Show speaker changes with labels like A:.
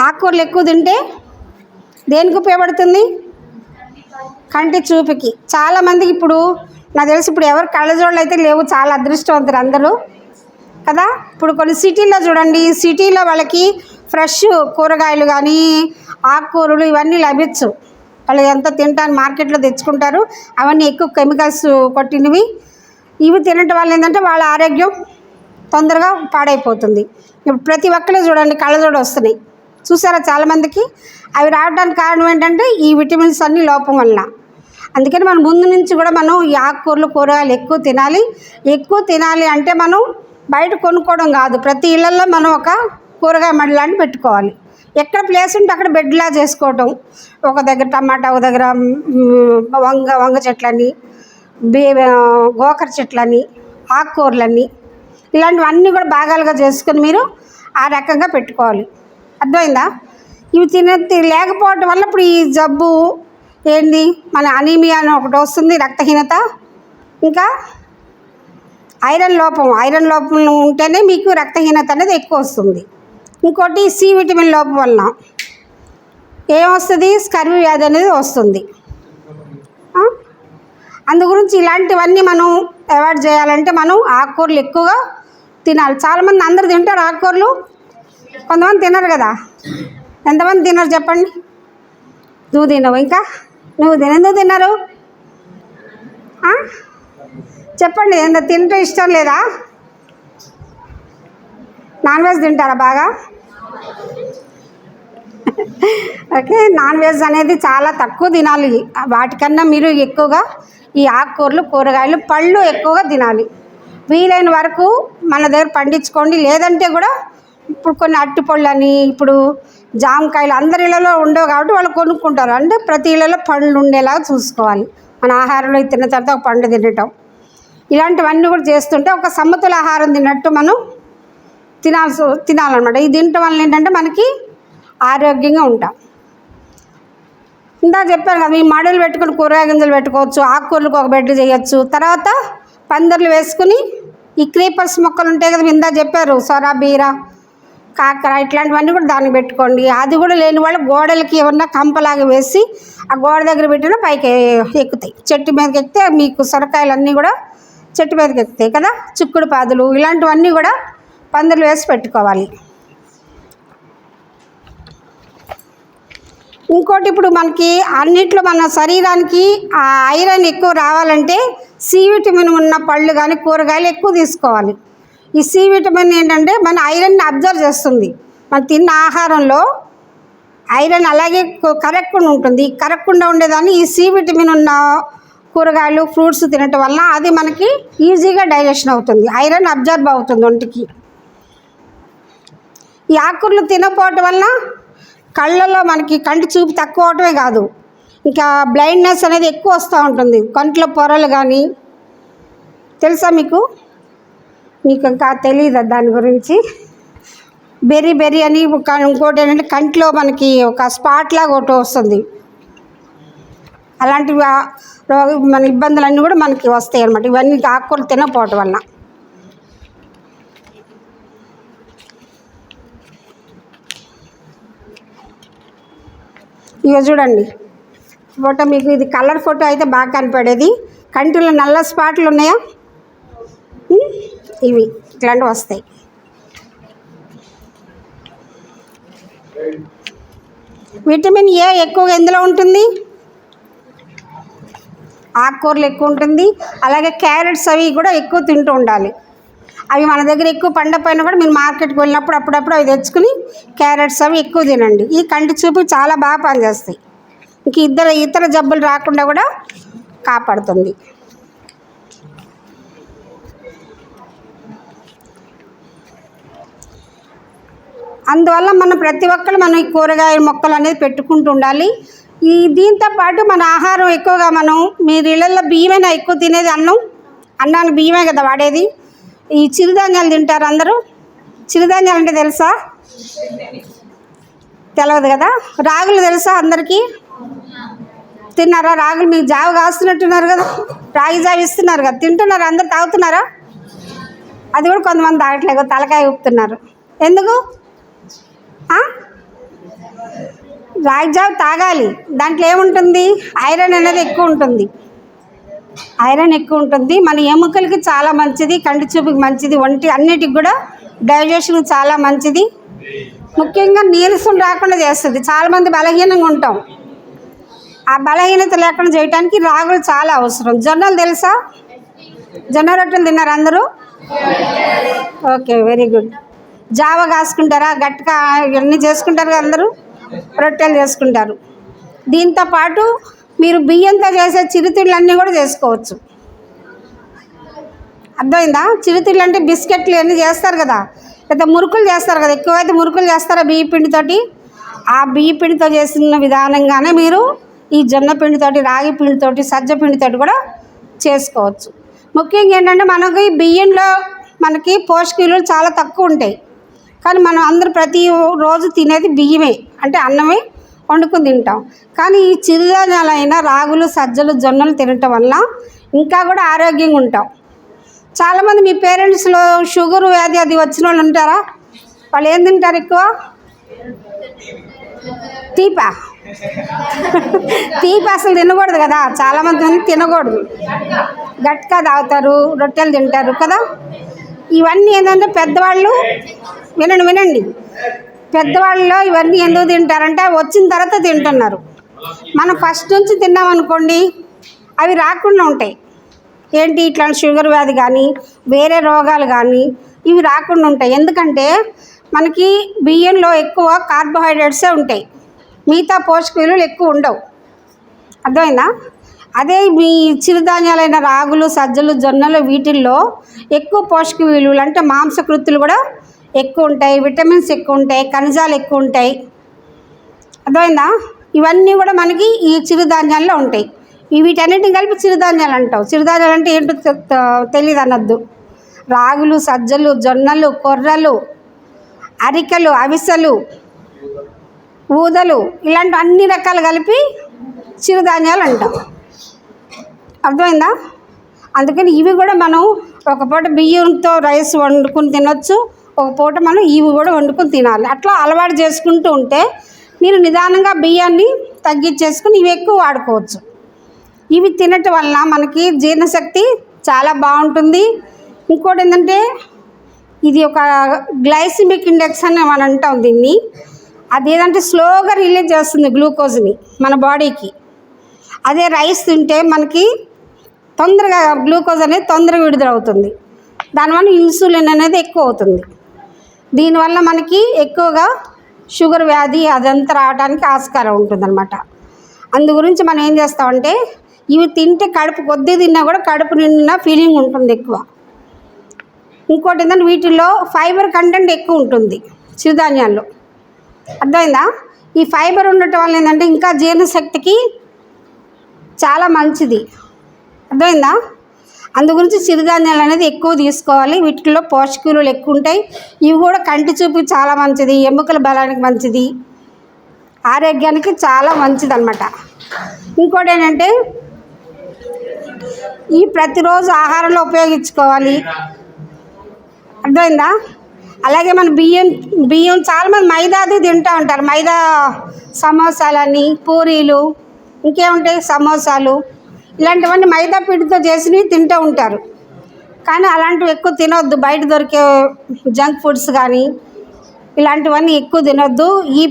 A: ఆకుకూరలు ఎక్కువ తింటే దేనికి ఉపయోగపడుతుంది? కంటి చూపుకి. చాలామందికి ఇప్పుడు నాకు తెలిసి ఇప్పుడు ఎవరు కళ్ళజోళ్ళు అయితే లేవు, చాలా అదృష్టవంతులు అందరూ కదా. ఇప్పుడు కొన్ని సిటీల్లో చూడండి, సిటీలో వాళ్ళకి ఫ్రెష్ కూరగాయలు కానీ ఆకుకూరలు ఇవన్నీ లభించవు. వాళ్ళు ఎంత తింటాను మార్కెట్లో తెచ్చుకుంటారు, అవన్నీ ఎక్కువ కెమికల్స్ కొట్టినవి. ఇవి తినటం వల్ల ఏంటంటే వాళ్ళ ఆరోగ్యం తొందరగా పాడైపోతుంది. ఇప్పుడు ప్రతి ఒక్కరు చూడండి కళ్ళజోడు వస్తున్నాయి, చూసారా చాలామందికి. అవి రావడానికి కారణం ఏంటంటే ఈ విటమిన్స్ అన్నీ లోపం వల్ల. అందుకని మనం ముందు నుంచి కూడా మనం ఈ ఆకుకూరలు కూరగాయలు ఎక్కువ తినాలి. ఎక్కువ తినాలి అంటే మనం బయట కొనుక్కోవడం కాదు, ప్రతి ఇళ్ళల్లో మనం ఒక కూరగాయ మడి లాంటి పెట్టుకోవాలి. ఎక్కడ ప్లేస్ ఉంటే అక్కడ బెడ్లా చేసుకోవటం. ఒక దగ్గర టమాటా, ఒక దగ్గర వంగ చెట్లని, గోకర చెట్లని, ఆకుకూరలన్నీ ఇలాంటివన్నీ కూడా భాగాలుగా చేసుకొని మీరు ఆ రకంగా పెట్టుకోవాలి. అర్థమైందా? ఇవి లేకపోవటం వల్ల ఇప్పుడు ఈ జబ్బు ఏంది, మన అనీమియా అని ఒకటి వస్తుంది, రక్తహీనత, ఇంకా ఐరన్ లోపం ఉంటేనే మీకు రక్తహీనత అనేది ఎక్కువ వస్తుంది. ఇంకోటి సి విటమిన్ లోపం వలన ఏమొస్తుంది, స్కర్వీ వ్యాధి అనేది వస్తుంది. అందు గురించి ఇలాంటివన్నీ మనం అవాయిడ్ చేయాలంటే మనం ఆకుకూరలు ఎక్కువగా తినాలి. చాలామంది అందరు తింటారు ఆకుకూరలు, కొంతమంది తినరు కదా. ఎంతమంది తినరు చెప్పండి? నువ్వు తినవు, ఇంకా నువ్వు ఎందుకు తిన్నారు చెప్పండి? ఎంత తింటే ఇష్టం లేదా? నాన్ వెజ్ తింటారా బాగా? ఓకే, నాన్ వెజ్ అనేది చాలా తక్కువ తినాలి. వాటికన్నా మీరు ఎక్కువగా ఈ ఆకుకూరలు కూరగాయలు పళ్ళు ఎక్కువగా తినాలి. వీలైన వరకు మన దగ్గర పండించుకోండి. లేదంటే కూడా ఇప్పుడు కొన్ని అరటిపళ్ళు అని, ఇప్పుడు జామకాయలు అందరి ఇళ్ళలో ఉండవు కాబట్టి వాళ్ళు కొనుక్కుంటారు. అంటే ప్రతి ఇళ్ళలో పండ్లు ఉండేలాగా చూసుకోవాలి. మన ఆహారంలో తిన్న తర్వాత ఒక పండు ఇలాంటివన్నీ కూడా చేస్తుంటే ఒక సమతుల ఆహారం తిన్నట్టు మనం తినాలన్నమాట. ఇది తినటం వల్ల ఏంటంటే మనకి ఆరోగ్యంగా ఉంటాం. ఇందా చెప్పాను కదా, మీ మడులు పెట్టుకుని కూరగాయ గింజలు పెట్టుకోవచ్చు, ఆకుకూరలకు ఒక బెడ్ చేయొచ్చు. తర్వాత పందిర్లు వేసుకుని ఈ క్రీపర్స్ మొక్కలు ఉంటాయి కదా, ఇందా చెప్పారు, సొర, బీర, కాకర, ఇట్లాంటివన్నీ కూడా దానికి పెట్టుకోండి. అది కూడా లేని వాళ్ళు గోడలకి ఏమన్నా కంపలాగా వేసి ఆ గోడ దగ్గర పెట్టినా పైకి ఎక్కుతాయి. చెట్టు మీదకి ఎక్కితే మీకు సొరకాయలన్నీ కూడా చెట్టు మీదకి ఎక్కుతాయి కదా. చిక్కుడు పాదులు ఇలాంటివన్నీ కూడా పందిర్లు వేసి పెట్టుకోవాలి. ఇంకోటి, ఇప్పుడు మనకి అన్నిట్లో మన శరీరానికి ఆ ఐరన్ ఎక్కువ రావాలంటే సి విటమిన్ ఉన్న పళ్ళు కానీ కూరగాయలు ఎక్కువ తీసుకోవాలి. ఈ సి విటమిన్ ఏంటంటే మన ఐరన్ని అబ్జర్వ్ చేస్తుంది. మనం తిన్న ఆహారంలో ఐరన్ అలాగే కరగకుండా ఉంటుంది. కరగకుండా ఉండేదాన్ని ఈ సి విటమిన్ ఉన్న కూరగాయలు ఫ్రూట్స్ తినటం వల్ల అది మనకి ఈజీగా డైజెషన్ అవుతుంది, ఐరన్ అబ్జర్వ్ అవుతుంది ఒంటికి. ఈ ఆకుకూరలు తినకపోవటం వల్ల కళ్ళల్లో మనకి కంటి చూపు తక్కువ అవటమే కాదు, ఇంకా బ్లైండ్నెస్ అనేది ఎక్కువ వస్తూ ఉంటుంది. కంట్లో పొరలు కానీ తెలుసా మీకు ఇంకా తెలియదు దాని గురించి. బెర్రీ అని ఇంకోటి ఏంటంటే కంట్లో మనకి ఒక స్పాట్ లాగా ఒకటి వస్తుంది. అలాంటివి మన ఇబ్బందులన్నీ కూడా మనకి వస్తాయి అన్నమాట, ఇవన్నీ ఆకుకూరలు తినకపోవటం వల్ల. ఇక చూడండి ఫోటో, మీకు ఇది కలర్ ఫోటో అయితే బాగా కనపడేది. కంటిలో నల్ల స్పాట్లు ఉన్నాయా, ఇవి ఇట్లాంటివి వస్తాయి. విటమిన్ ఏ ఎక్కువగా ఎందులో ఉంటుంది? ఆకుకూరలు ఎక్కువ ఉంటుంది. అలాగే క్యారెట్స్ అవి కూడా ఎక్కువ తింటూ ఉండాలి. అవి మన దగ్గర ఎక్కువ పండపైన కూడా మీరు మార్కెట్కి వెళ్ళినప్పుడు అప్పుడప్పుడు అవి తెచ్చుకుని క్యారెట్స్ అవి ఎక్కువ తినండి. ఈ కంటి చూపు చాలా బాగా పనిచేస్తాయి. ఇంక ఇతర జబ్బులు రాకుండా కూడా కాపాడుతుంది. అందువల్ల మనం ప్రతి ఒక్కరు మనం ఈ కూరగాయ మొక్కలు అనేది పెట్టుకుంటూ ఉండాలి. దీంతో పాటు మన ఆహారం ఎక్కువగా మీరు ఇళ్ళల్లో బియ్యమైనా ఎక్కువ తినేది, అన్నానికి బియ్యమే కదా వాడేది. ఈ చిరుధాన్యాలు తింటారు అందరూ. చిరుధాన్యాలు అంటే తెలుసా? తెలియదు కదా. రాగులు తెలుసా అందరికీ? తిన్నారా రాగులు? మీకు జావ కాస్తున్నట్టున్నారు కదా, రాగి జావ ఇస్తున్నారు కదా, తింటున్నారు అందరు, తాగుతున్నారా? అది కూడా కొంతమంది తాగట్లేదు, తలకాయ ఊపుతున్నారు. ఎందుకు? రాగి జావ తాగాలి. దాంట్లో ఏముంటుంది? ఐరన్ అనేది ఎక్కువ ఉంటుంది. ఐరన్ ఎక్కువ ఉంటుంది. మన ఎముకలకి చాలా మంచిది, కంటి చూపుకి మంచిది, ఒంటి అన్నిటికి కూడా డైజెషన్ చాలా మంచిది. ముఖ్యంగా నీరసం రాకుండా చేస్తుంది. చాలామంది బలహీనంగా ఉంటాం. ఆ బలహీనత లేకుండా చేయడానికి రాగులు చాలా అవసరం. జొన్నలు తెలుసా? జొన్న రొట్టెలు తిన్నారు అందరూ? Okay, very good. జావ కాసుకుంటారా? గట్టిగా ఇవన్నీ చేసుకుంటారు కదా అందరూ, రొట్టెలు చేసుకుంటారు. దీంతో పాటు మీరు బియ్యంతో చేసే చిరుతిళ్ళన్నీ కూడా చేసుకోవచ్చు. అర్థమైందా? చిరుతిళ్ళు అంటే బిస్కెట్లు అన్నీ చేస్తారు కదా, లేదా మురుకులు చేస్తారు కదా. ఎక్కువైతే మురుకులు చేస్తారా బియ్య పిండితోటి? ఆ బియ్య పిండితో చేసిన విధానంగానే మీరు ఈ జొన్న పిండితోటి, రాగి పిండితోటి, సజ్జ పిండితోటి కూడా చేసుకోవచ్చు. ముఖ్యంగా ఏంటంటే మనకి బియ్యంలో మనకి పోషక విలువలు చాలా తక్కువ ఉంటాయి. కానీ మనం అందరూ ప్రతిరోజు తినేది బియ్యమే, అంటే అన్నమే వండుకొని తింటాం. కానీ ఈ చిరుధాన్యాలైన రాగులు, సజ్జలు, జొన్నలు తినటం వల్ల ఇంకా కూడా ఆరోగ్యంగా ఉంటాం. చాలామంది మీ పేరెంట్స్లో షుగర్ వ్యాధి అది వచ్చిన వాళ్ళు ఉంటారా? వాళ్ళు ఏం తింటారు ఎక్కువ? తీపా తీపి అసలు తినకూడదు కదా, చాలామంది తినకూడదు. గట్టిగా తాగుతారు, రొట్టెలు తింటారు కదా. ఇవన్నీ ఏంటంటే పెద్దవాళ్ళు వినండి, పెద్దవాళ్ళలో ఇవన్నీ ఎందుకు తింటారంటే వచ్చిన తర్వాత తింటున్నారు. మనం ఫస్ట్ నుంచి తిన్నామనుకోండి అవి రాకుండా ఉంటాయి. ఏంటి? ఇట్లాంటి షుగర్ వ్యాధి కానీ వేరే రోగాలు కానీ ఇవి రాకుండా ఉంటాయి. ఎందుకంటే మనకి బియ్యంలో ఎక్కువ కార్బోహైడ్రేట్సే ఉంటాయి, మిగతా పోషక విలువలు ఎక్కువ ఉండవు. అర్థమైందా? అదే మీ చిరుధాన్యాలైన రాగులు, సజ్జలు, జొన్నలు వీటిల్లో ఎక్కువ పోషక విలువలు అంటే మాంసకృతులు కూడా ఎక్కువ ఉంటాయి, విటమిన్స్ ఎక్కువ ఉంటాయి, ఖనిజాలు ఎక్కువ ఉంటాయి. అర్థమైందా? ఇవన్నీ కూడా మనకి ఈ చిరుధాన్యాల్లో ఉంటాయి. వీటన్నిటిని కలిపి చిరుధాన్యాలు అంటావు. చిరుధాన్యాలు అంటే ఏంటో తెలియదు అనొద్దు. రాగులు, సజ్జలు, జొన్నలు, కొర్రలు, అరికెలు, అవిసెలు, ఊదలు, ఇలాంటి అన్ని రకాలు కలిపి చిరుధాన్యాలు అంటాం. అర్థమైందా? అందుకని ఇవి కూడా మనం ఒక పూట బియ్యంతో రైస్ వండుకుని తినొచ్చు, ఒక పూట మనం ఇవి కూడా వండుకొని తినాలి. అట్లా అలవాటు చేసుకుంటూ ఉంటే మీరు నిదానంగా బియ్యాన్ని తగ్గించేసుకుని ఇవి ఎక్కువ వాడుకోవచ్చు. ఇవి తినటం వల్ల మనకి జీర్ణశక్తి చాలా బాగుంటుంది. ఇంకోటి ఏంటంటే ఇది ఒక గ్లైసిమిక్ ఇండెక్స్ అని మనం అంటాం దీన్ని. అదేంటంటే స్లోగా రిలీజ్ చేస్తుంది గ్లూకోజ్ని మన బాడీకి. అదే రైస్ తింటే మనకి తొందరగా గ్లూకోజ్ అనేది తొందరగా విడుదలవుతుంది. దానివల్ల ఇన్సులిన్ అనేది ఎక్కువ అవుతుంది. దీనివల్ల మనకి ఎక్కువగా షుగర్ వ్యాధి అదంతా రావడానికి ఆస్కారం ఉంటుందన్నమాట. అందు గురించి మనం ఏం చేస్తామంటే ఇవి తింటే కడుపు కొద్ది తిన్నా కూడా కడుపు నిండిన ఫీలింగ్ ఉంటుంది ఎక్కువ. ఇంకోటి ఏంటంటే వీటిల్లో ఫైబర్ కంటెంట్ ఎక్కువ ఉంటుంది చిరుధాన్యాల్లో. అర్థమైందా? ఈ ఫైబర్ ఉండటం వల్ల ఏంటంటే ఇంకా జీర్ణశక్తికి చాలా మంచిది. అర్థమైందా? అందు గురించి చిరుధాన్యాలు అనేది ఎక్కువ తీసుకోవాలి. వీటిల్లో పోషక విలువలు ఎక్కువ ఉంటాయి. ఇవి కూడా కంటి చూపు చాలా మంచిది, ఎముకల బలానికి మంచిది, ఆరోగ్యానికి చాలా మంచిది అన్నమాట. ఇంకోటి ఏంటంటే ఈ ప్రతిరోజు ఆహారంలో ఉపయోగించుకోవాలి. అర్థమైందా? అలాగే మన బియ్యం చాలామంది మైదాది తింటూ ఉంటారు. మైదా సమోసాలని, పూరీలు, ఇంకేముంటాయి సమోసాలు, ఇలాంటివన్నీ మైదా పిండితో చేసినవి తింటూ ఉంటారు. కానీ అలాంటివి ఎక్కువ తినొద్దు. బయట దొరికే జంక్ ఫుడ్స్ కానీ ఇలాంటివన్నీ ఎక్కువ తినొద్దు. ఈ